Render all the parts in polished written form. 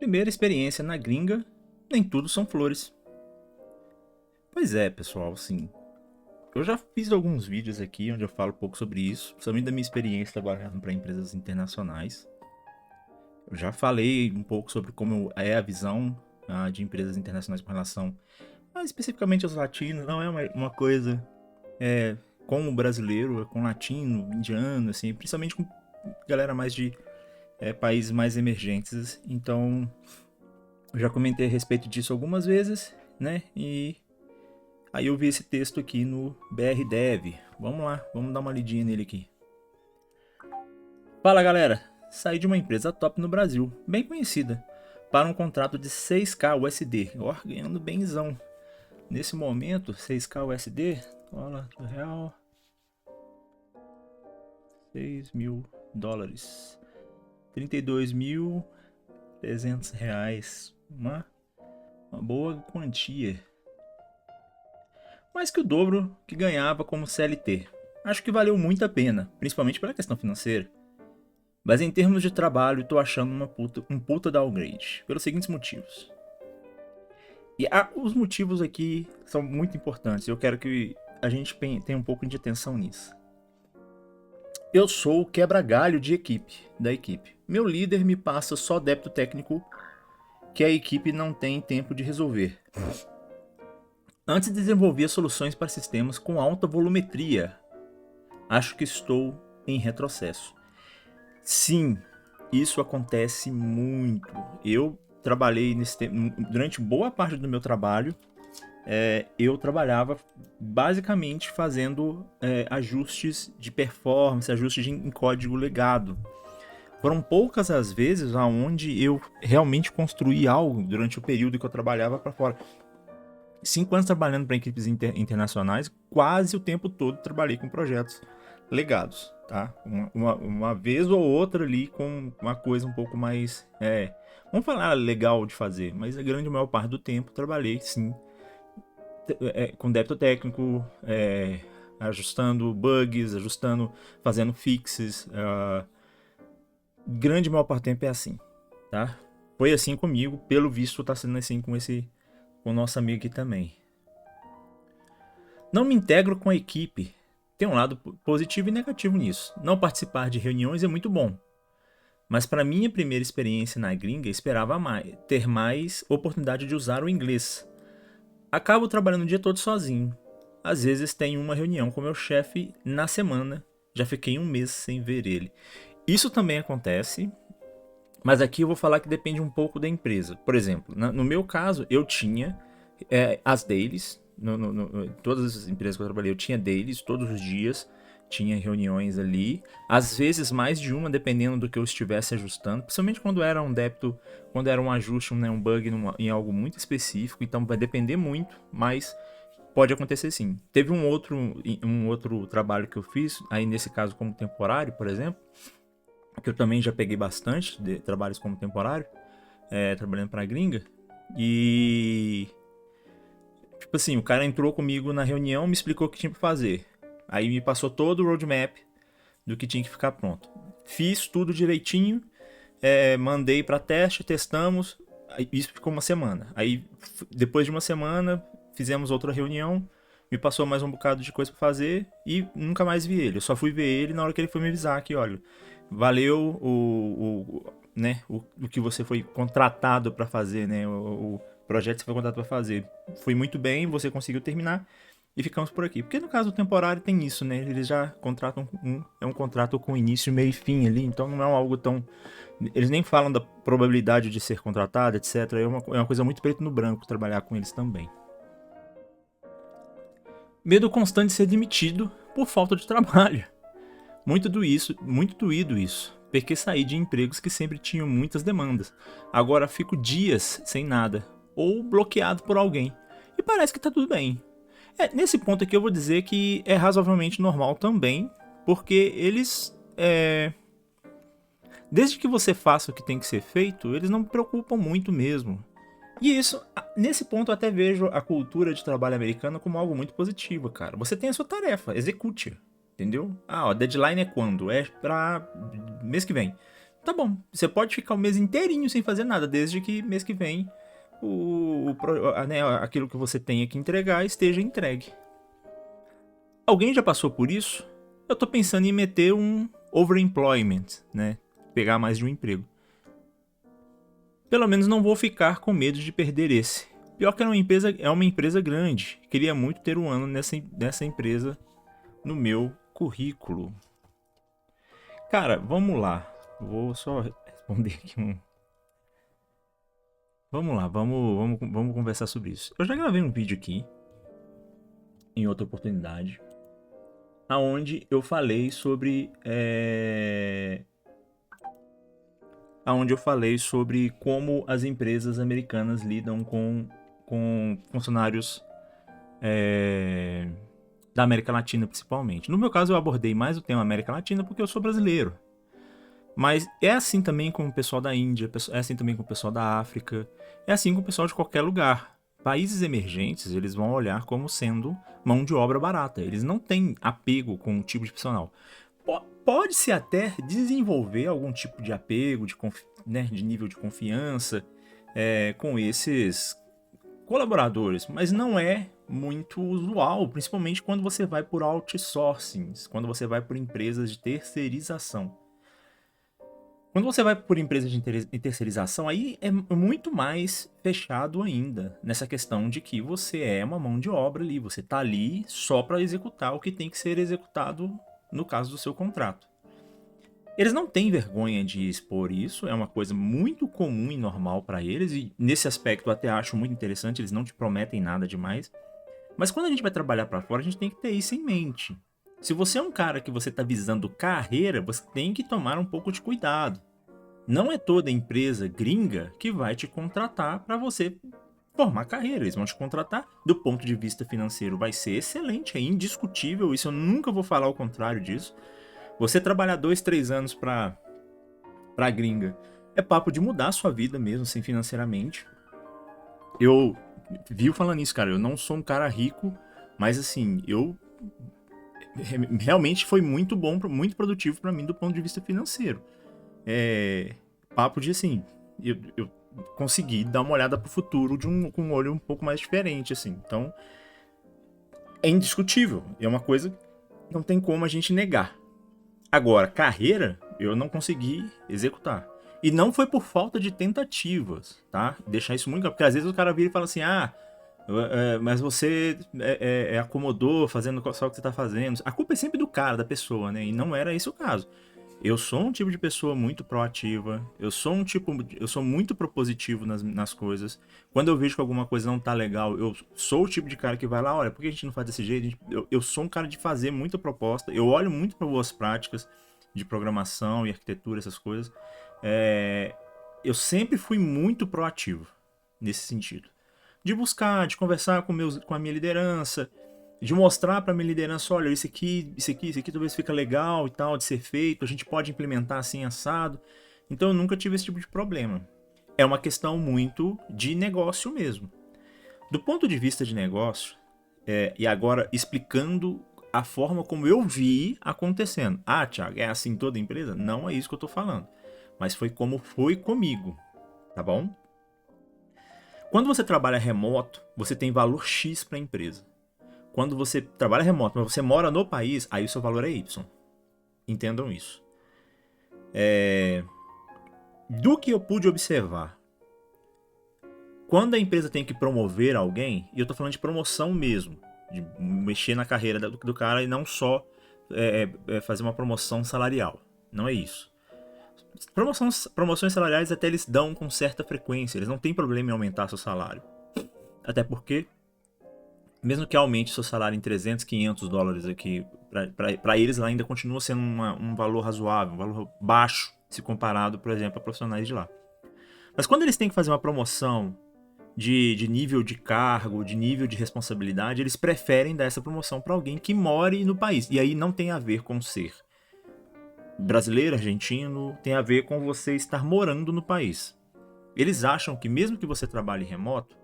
Primeira experiência na gringa, nem tudo são flores. Pois é, pessoal, assim, eu já fiz alguns vídeos aqui onde eu falo um pouco sobre isso, principalmente da minha experiência trabalhando para empresas internacionais. Eu já falei um pouco sobre como é a visão de empresas internacionais com relação, mais especificamente aos latinos, não é uma coisa com o brasileiro, é com latino, indiano, assim, principalmente com galera mais de países mais emergentes. Então, eu já comentei a respeito disso algumas vezes, né? E aí eu vi esse texto aqui no BRDev. Vamos lá, vamos dar uma lidinha nele aqui. Fala galera, saí de uma empresa top no Brasil, bem conhecida, para um contrato de 6k USD, ó, ganhando benzão. Nesse momento, 6k USD, dólar real, 6 mil dólares, 32.300 reais, uma boa quantia. Mais que o dobro que ganhava como CLT. Acho que valeu muito a pena, principalmente pela questão financeira. Mas em termos de trabalho, tô achando um puta downgrade, pelos seguintes motivos. E os motivos aqui são muito importantes, eu quero que a gente tenha um pouco de atenção nisso. Eu sou o quebra-galho da equipe. Meu líder me passa só débito técnico que a equipe não tem tempo de resolver. Antes desenvolvia soluções para sistemas com alta volumetria. Acho que estou em retrocesso. Sim, isso acontece muito. Eu trabalhei nesse tempo, durante boa parte do meu trabalho, eu trabalhava basicamente fazendo ajustes de performance, ajustes em código legado. Foram poucas as vezes aonde eu realmente construí algo durante o período que eu trabalhava para fora. 5 anos trabalhando para equipes internacionais, quase o tempo todo trabalhei com projetos legados, tá? Uma vez ou outra ali com uma coisa um pouco mais, vamos falar legal de fazer, mas a grande maior parte do tempo trabalhei sim com débito técnico, ajustando bugs, fazendo fixes. Grande maior parte do tempo é assim, tá? Foi assim comigo, pelo visto tá sendo assim com o nosso amigo aqui também. Não me integro com a equipe. Tem um lado positivo e negativo nisso. Não participar de reuniões é muito bom. Mas para minha primeira experiência na gringa, esperava ter mais oportunidade de usar o inglês. Acabo trabalhando o dia todo sozinho. Às vezes tenho uma reunião com meu chefe na semana. Já fiquei um mês sem ver ele. Isso também acontece, mas aqui eu vou falar que depende um pouco da empresa. Por exemplo, no meu caso, eu tinha as dailies. Todas as empresas que eu trabalhei, eu tinha dailies todos os dias. Tinha reuniões ali. Às vezes mais de uma, dependendo do que eu estivesse ajustando. Principalmente quando era um débito, quando era um ajuste, um bug em algo muito específico. Então vai depender muito, mas pode acontecer sim. Teve um outro trabalho que eu fiz, aí nesse caso como temporário, por exemplo, que eu também já peguei bastante de trabalhos como temporário, trabalhando para gringa. E tipo assim, o cara entrou comigo na reunião, me explicou o que tinha para fazer. Aí me passou todo o roadmap do que tinha que ficar pronto. Fiz tudo direitinho, mandei para teste, testamos. Isso ficou uma semana. Aí depois de uma semana fizemos outra reunião, me passou mais um bocado de coisa para fazer e nunca mais vi ele. Eu só fui ver ele na hora que ele foi me avisar que, olha, valeu o que você foi contratado para fazer, né? O projeto que você foi contratado para fazer. Foi muito bem, você conseguiu terminar e ficamos por aqui. Porque no caso do temporário tem isso, né? Eles já contratam é um contrato com início, meio e fim ali, então não é algo tão. Eles nem falam da probabilidade de ser contratado, etc. É uma coisa muito preto no branco trabalhar com eles também. Medo constante de ser demitido por falta de trabalho. Muito doído isso, porque saí de empregos que sempre tinham muitas demandas. Agora fico dias sem nada, ou bloqueado por alguém. E parece que tá tudo bem. Nesse ponto aqui eu vou dizer que é razoavelmente normal também, porque eles. Desde que você faça o que tem que ser feito, eles não me preocupam muito mesmo. E isso, nesse ponto eu até vejo a cultura de trabalho americana como algo muito positivo, cara. Você tem a sua tarefa, execute. Entendeu? A deadline é quando? É pra mês que vem. Tá bom, você pode ficar o mês inteirinho sem fazer nada, desde que mês que vem né, aquilo que você tenha que entregar esteja entregue. Alguém já passou por isso? Eu tô pensando em meter um overemployment, né? Pegar mais de um emprego. Pelo menos não vou ficar com medo de perder esse. Pior que é uma empresa grande. Queria muito ter um ano nessa empresa no meu currículo. Cara, vamos lá. Vou só responder aqui um. Vamos lá, vamos conversar sobre isso. Eu já gravei um vídeo aqui, em outra oportunidade, aonde eu falei sobre como as empresas americanas lidam com funcionários da América Latina, principalmente. No meu caso, eu abordei mais o tema América Latina porque eu sou brasileiro. Mas é assim também com o pessoal da Índia, é assim também com o pessoal da África, é assim com o pessoal de qualquer lugar. Países emergentes, eles vão olhar como sendo mão de obra barata. Eles não têm apego com o tipo de profissional. Pode-se até desenvolver algum tipo de apego, de nível de confiança com esses colaboradores, mas não é muito usual, principalmente quando você vai por outsourcing, quando você vai por empresas de terceirização. Quando você vai por empresas de terceirização, aí é muito mais fechado ainda, nessa questão de que você é uma mão de obra ali, você tá ali só para executar o que tem que ser executado no caso do seu contrato. Eles não têm vergonha de expor isso, é uma coisa muito comum e normal para eles, e nesse aspecto eu até acho muito interessante, eles não te prometem nada demais. Mas quando a gente vai trabalhar para fora, a gente tem que ter isso em mente. Se você é um cara que você está visando carreira, você tem que tomar um pouco de cuidado. Não é toda empresa gringa que vai te contratar para você formar carreira. Eles vão te contratar do ponto de vista financeiro. Vai ser excelente, é indiscutível. Isso eu nunca vou falar o contrário disso. Você trabalhar 2, 3 anos para gringa é papo de mudar a sua vida mesmo, assim, financeiramente. Eu vivo falando isso, cara. Eu não sou um cara rico, mas assim, eu realmente foi muito bom, muito produtivo para mim do ponto de vista financeiro. Papo de assim, eu consegui dar uma olhada pro futuro com um olho um pouco mais diferente, assim. Então, é indiscutível. É uma coisa que não tem como a gente negar. Agora, carreira, eu não consegui executar. E não foi por falta de tentativas, tá? Deixar isso muito claro, porque às vezes o cara vira e fala assim, mas você acomodou fazendo só o que você tá fazendo. A culpa é sempre do cara, da pessoa, né? E não era esse o caso. Eu sou um tipo de pessoa muito proativa, eu sou muito propositivo nas coisas. Quando eu vejo que alguma coisa não tá legal, eu sou o tipo de cara que vai lá, olha, por que a gente não faz desse jeito? Eu sou um cara de fazer muita proposta, eu olho muito para boas práticas de programação e arquitetura, essas coisas. Eu sempre fui muito proativo nesse sentido. De buscar, de conversar com a minha liderança, de mostrar para minha liderança, olha, isso aqui talvez fica legal e tal de ser feito, a gente pode implementar assim assado. Então eu nunca tive esse tipo de problema. É uma questão muito de negócio mesmo. Do ponto de vista de negócio, e agora explicando a forma como eu vi acontecendo. Ah, Thiago, é assim toda empresa? Não é isso que eu tô falando. Mas foi como foi comigo, tá bom? Quando você trabalha remoto, você tem valor X para a empresa. Quando você trabalha remoto, mas você mora no país, aí o seu valor é Y. Entendam isso. Do que eu pude observar, quando a empresa tem que promover alguém, e eu tô falando de promoção mesmo, de mexer na carreira do cara e não só fazer uma promoção salarial. Não é isso. Promoções salariais até eles dão com certa frequência, eles não têm problema em aumentar seu salário. Até porque mesmo que aumente seu salário em 300, 500 dólares aqui, para eles ainda continua sendo um valor razoável, um valor baixo, se comparado, por exemplo, a profissionais de lá. Mas quando eles têm que fazer uma promoção de nível de cargo, de nível de responsabilidade, eles preferem dar essa promoção para alguém que more no país. E aí não tem a ver com ser brasileiro, argentino, tem a ver com você estar morando no país. Eles acham que mesmo que você trabalhe remoto,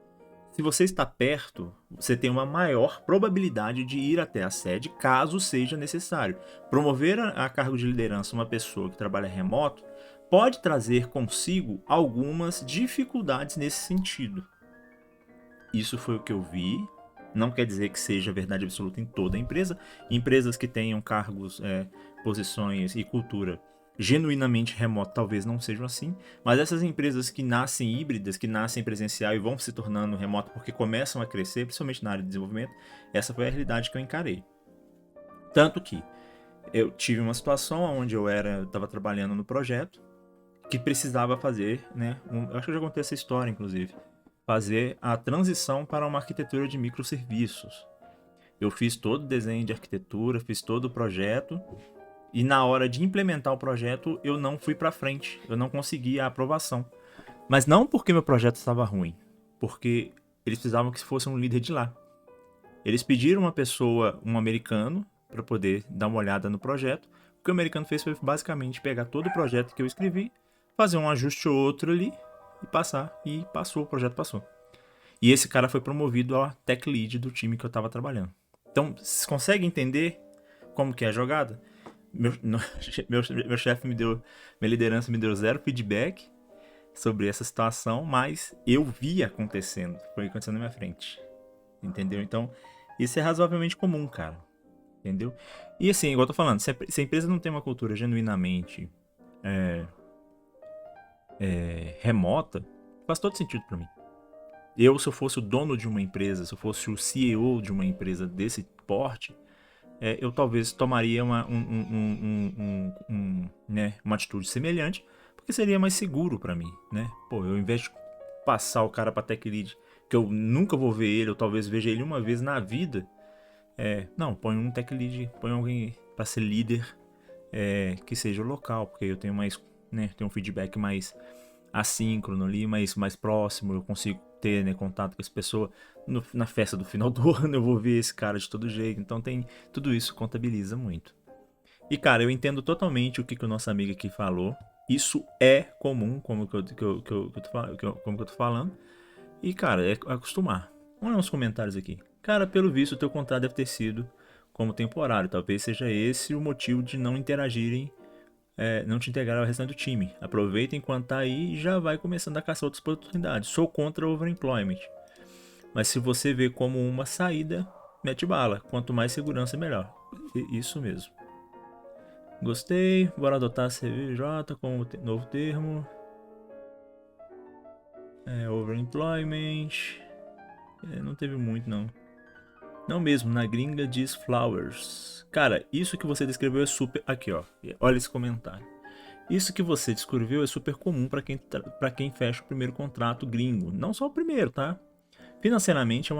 se você está perto, você tem uma maior probabilidade de ir até a sede caso seja necessário. Promover a cargo de liderança uma pessoa que trabalha remoto pode trazer consigo algumas dificuldades nesse sentido. Isso foi o que eu vi. Não quer dizer que seja verdade absoluta em toda a empresa. Empresas que tenham cargos, posições e cultura genuinamente remota talvez não sejam assim, mas essas empresas que nascem híbridas, que nascem presencial e vão se tornando remoto porque começam a crescer, principalmente na área de desenvolvimento, essa foi a realidade que eu encarei. Tanto que eu tive uma situação onde eu estava trabalhando no projeto que precisava fazer, né? Eu acho que eu já contei essa história, inclusive, fazer a transição para uma arquitetura de microserviços. Eu fiz todo o desenho de arquitetura, fiz todo o projeto e na hora de implementar o projeto eu não fui para frente, eu não consegui a aprovação. Mas não porque meu projeto estava ruim, porque eles precisavam que fosse um líder de lá. Eles pediram uma pessoa, um americano, para poder dar uma olhada no projeto. O que o americano fez foi basicamente pegar todo o projeto que eu escrevi, fazer um ajuste ou outro ali e passar. E passou, o projeto passou. E esse cara foi promovido a tech lead do time que eu estava trabalhando. Então, vocês conseguem entender como que é a jogada? Meu chefe me deu, minha liderança me deu zero feedback sobre essa situação, mas eu vi acontecendo, foi acontecendo na minha frente, entendeu? Então, isso é razoavelmente comum, cara, entendeu? E assim, igual eu tô falando, se a empresa não tem uma cultura genuinamente remota, faz todo sentido pra mim. Eu, se eu fosse o dono de uma empresa, se eu fosse o CEO de uma empresa desse porte, eu talvez tomaria né, uma atitude semelhante, porque seria mais seguro pra mim, né? Pô, eu, ao invés de passar o cara pra tech lead, que eu nunca vou ver ele, ou talvez veja ele uma vez na vida, não, põe um tech lead, põe alguém pra ser líder, que seja local, porque eu tenho mais, né, tenho um feedback mais assíncrono ali, mais próximo, eu consigo ter, né, contato com essa pessoa. Na festa do final do ano eu vou ver esse cara de todo jeito, então tem tudo isso contabiliza muito. E cara, eu entendo totalmente o que o nosso amigo aqui falou. Isso é comum, como que como que eu tô falando. E cara, é acostumar. Vamos ler uns comentários aqui. Cara, pelo visto o teu contrato deve ter sido como temporário. Talvez seja esse o motivo de não interagirem, não te integrar ao restante do time. Aproveita enquanto tá aí e já vai começando a caçar outras oportunidades. Sou contra o overemployment. Mas se você vê como uma saída, mete bala. Quanto mais segurança, melhor. Isso mesmo. Gostei. Bora adotar a CVJ como novo termo. Overemployment. Não teve muito, não. Não mesmo, na gringa diz flowers. Cara, isso que você descreveu é super... Aqui, ó. Olha esse comentário. Isso que você descreveu é super comum para quem fecha o primeiro contrato gringo. Não só o primeiro, tá? Financeiramente é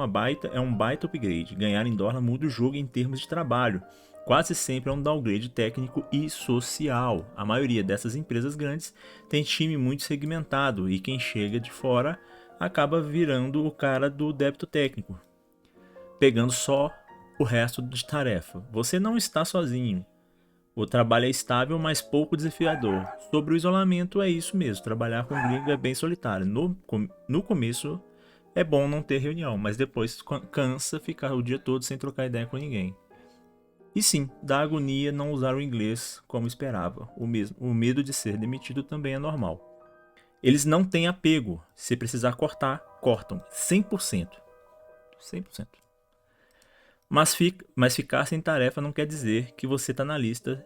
um baita upgrade. Ganhar em dólar muda o jogo em termos de trabalho. Quase sempre é um downgrade técnico e social. A maioria dessas empresas grandes tem time muito segmentado e quem chega de fora acaba virando o cara do débito técnico, pegando só o resto de tarefa. Você não está sozinho. O trabalho é estável, mas pouco desafiador. Sobre o isolamento, é isso mesmo. Trabalhar com gringo é bem solitário. No começo é bom não ter reunião, mas depois cansa ficar o dia todo sem trocar ideia com ninguém. E sim, dá agonia não usar o inglês como esperava. O medo de ser demitido também é normal. Eles não têm apego. Se precisar cortar, cortam. 100%. 100%. Mas ficar sem tarefa não quer dizer que você tá na lista.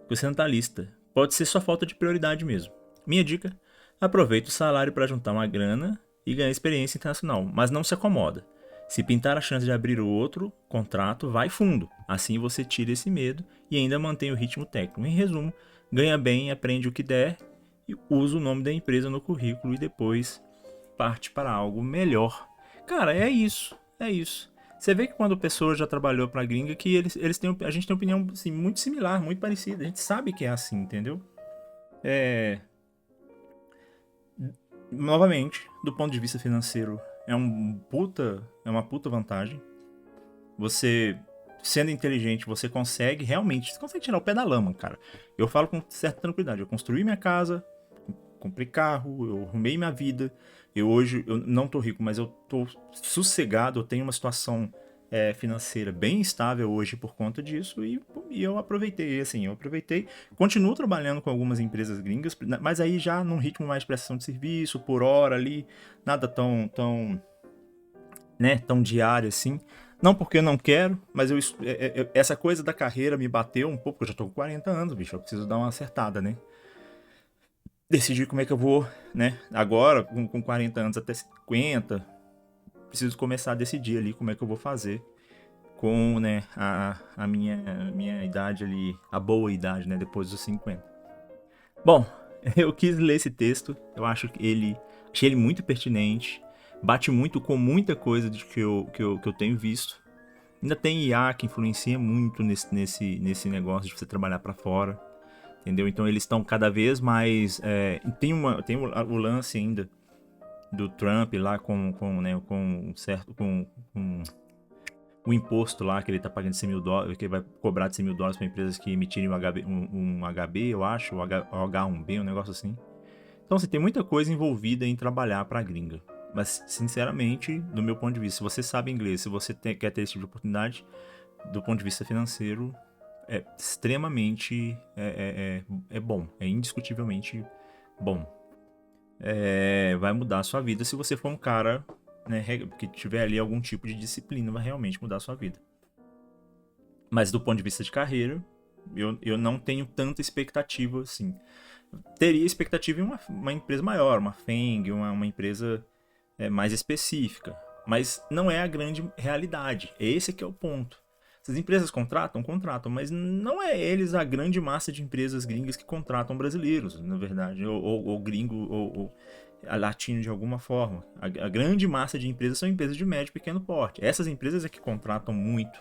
Que você não tá na lista. Pode ser só falta de prioridade mesmo. Minha dica: aproveita o salário para juntar uma grana e ganhar experiência internacional, mas não se acomoda. Se pintar a chance de abrir o outro contrato, vai fundo. Assim você tira esse medo e ainda mantém o ritmo técnico. Em resumo, ganha bem, aprende o que der e usa o nome da empresa no currículo e depois parte para algo melhor. Cara, é isso. É isso. Você vê que quando a pessoa já trabalhou pra gringa, que eles têm, a gente tem uma opinião assim, muito similar, muito parecida. A gente sabe que é assim, entendeu? É, novamente, do ponto de vista financeiro, é uma puta vantagem. Você, sendo inteligente, você consegue tirar o pé da lama, cara. Eu falo com certa tranquilidade. Eu construí minha casa, comprei carro, eu arrumei minha vida. Hoje eu não tô rico, mas eu tô sossegado, eu tenho uma situação financeira bem estável hoje por conta disso e eu aproveitei, assim, continuo trabalhando com algumas empresas gringas, mas aí já num ritmo mais de prestação de serviço, por hora ali, nada tão, né, tão diário assim. Não porque eu não quero, mas essa coisa da carreira me bateu um pouco, porque eu já tô com 40 anos, bicho, eu preciso dar uma acertada, né? Decidir como é que eu vou, né? Agora, com 40 anos até 50, preciso começar a decidir ali como é que eu vou fazer com, né, a minha idade ali, a boa idade, né, depois dos 50. Bom, eu quis ler esse texto, eu achei ele muito pertinente, bate muito com muita coisa de que eu tenho visto. Ainda tem IA que influencia muito nesse negócio de você trabalhar para fora, entendeu? Então eles estão cada vez mais. Tem o lance ainda do Trump lá né, com certo. Com o imposto lá que ele tá pagando de $100.000, que ele vai cobrar de $100.000 para empresas que emitirem um HB, eu acho, ou H1B, um negócio assim. Então, assim, tem muita coisa envolvida em trabalhar para a gringa. Mas, sinceramente, do meu ponto de vista, se você sabe inglês, se você quer ter esse tipo de oportunidade, do ponto de vista financeiro, é extremamente bom. É indiscutivelmente bom. Vai mudar a sua vida se você for um cara, né, que tiver ali algum tipo de disciplina, vai realmente mudar a sua vida. Mas do ponto de vista de carreira, eu não tenho tanta expectativa assim. Teria expectativa em uma empresa maior, uma FENG, uma empresa mais específica. Mas não é a grande realidade. Esse que é o ponto. Essas empresas contratam, mas não é eles a grande massa de empresas gringas que contratam brasileiros, na verdade, ou gringo, ou latino de alguma forma. A grande massa de empresas são empresas de médio e pequeno porte. Essas empresas é que contratam muito,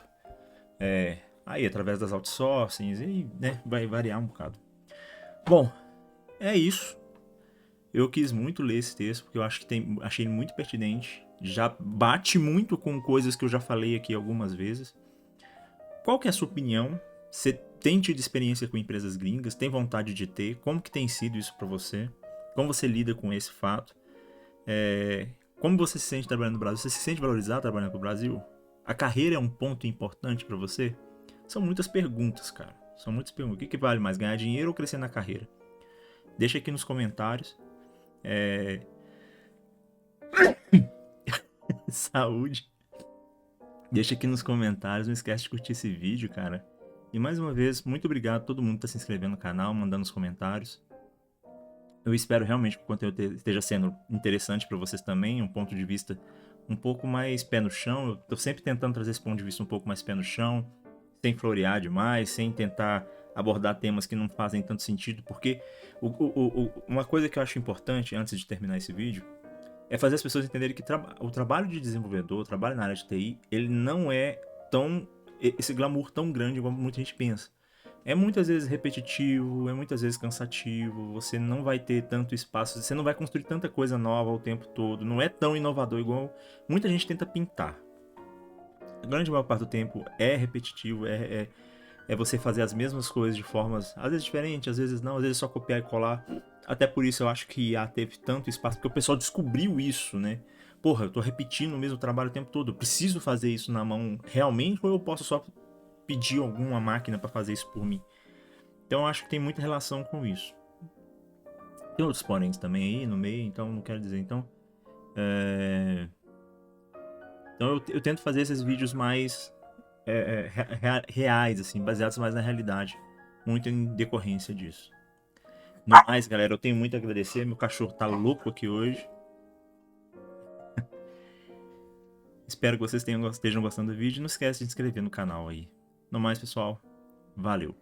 aí através das outsourcings, e né, vai variar um bocado. Bom, é isso. Eu quis muito ler esse texto porque eu acho que achei ele muito pertinente. Já bate muito com coisas que eu já falei aqui algumas vezes. Qual que é a sua opinião? Você tem tido experiência com empresas gringas? Tem vontade de ter? Como que tem sido isso para você? Como você lida com esse fato? Como você se sente trabalhando no Brasil? Você se sente valorizado trabalhando no Brasil? A carreira é um ponto importante para você? São muitas perguntas, cara. São muitas perguntas. O que vale mais, ganhar dinheiro ou crescer na carreira? Deixa aqui nos comentários. Saúde. Deixa aqui nos comentários. Não esquece de curtir esse vídeo, cara. E mais uma vez, muito obrigado a todo mundo que está se inscrevendo no canal, mandando os comentários. Eu espero realmente que o conteúdo esteja sendo interessante para vocês também, um ponto de vista um pouco mais pé no chão. Eu tô sempre tentando trazer esse ponto de vista um pouco mais pé no chão, sem florear demais, sem tentar abordar temas que não fazem tanto sentido, porque uma coisa que eu acho importante antes de terminar esse vídeo é fazer as pessoas entenderem que o trabalho de desenvolvedor, o trabalho na área de TI, ele não é esse glamour tão grande como muita gente pensa. É muitas vezes repetitivo, é muitas vezes cansativo, você não vai ter tanto espaço, você não vai construir tanta coisa nova o tempo todo, não é tão inovador igual muita gente tenta pintar. A grande maior parte do tempo é repetitivo, é você fazer as mesmas coisas de formas, às vezes diferentes, às vezes não, às vezes só copiar e colar. Até por isso eu acho que IA teve tanto espaço, porque o pessoal descobriu isso, né? Porra, eu tô repetindo o mesmo trabalho o tempo todo, eu preciso fazer isso na mão realmente ou eu posso só pedir alguma máquina para fazer isso por mim? Então eu acho que tem muita relação com isso. Tem outros poréns também aí no meio, então não quero dizer. Então eu tento fazer esses vídeos mais reais, assim, baseados mais na realidade. Muito em decorrência disso. No mais, galera, eu tenho muito a agradecer. Meu cachorro tá louco aqui hoje. Espero que vocês estejam gostando do vídeo. Não esquece de se inscrever no canal aí. No mais, pessoal, valeu!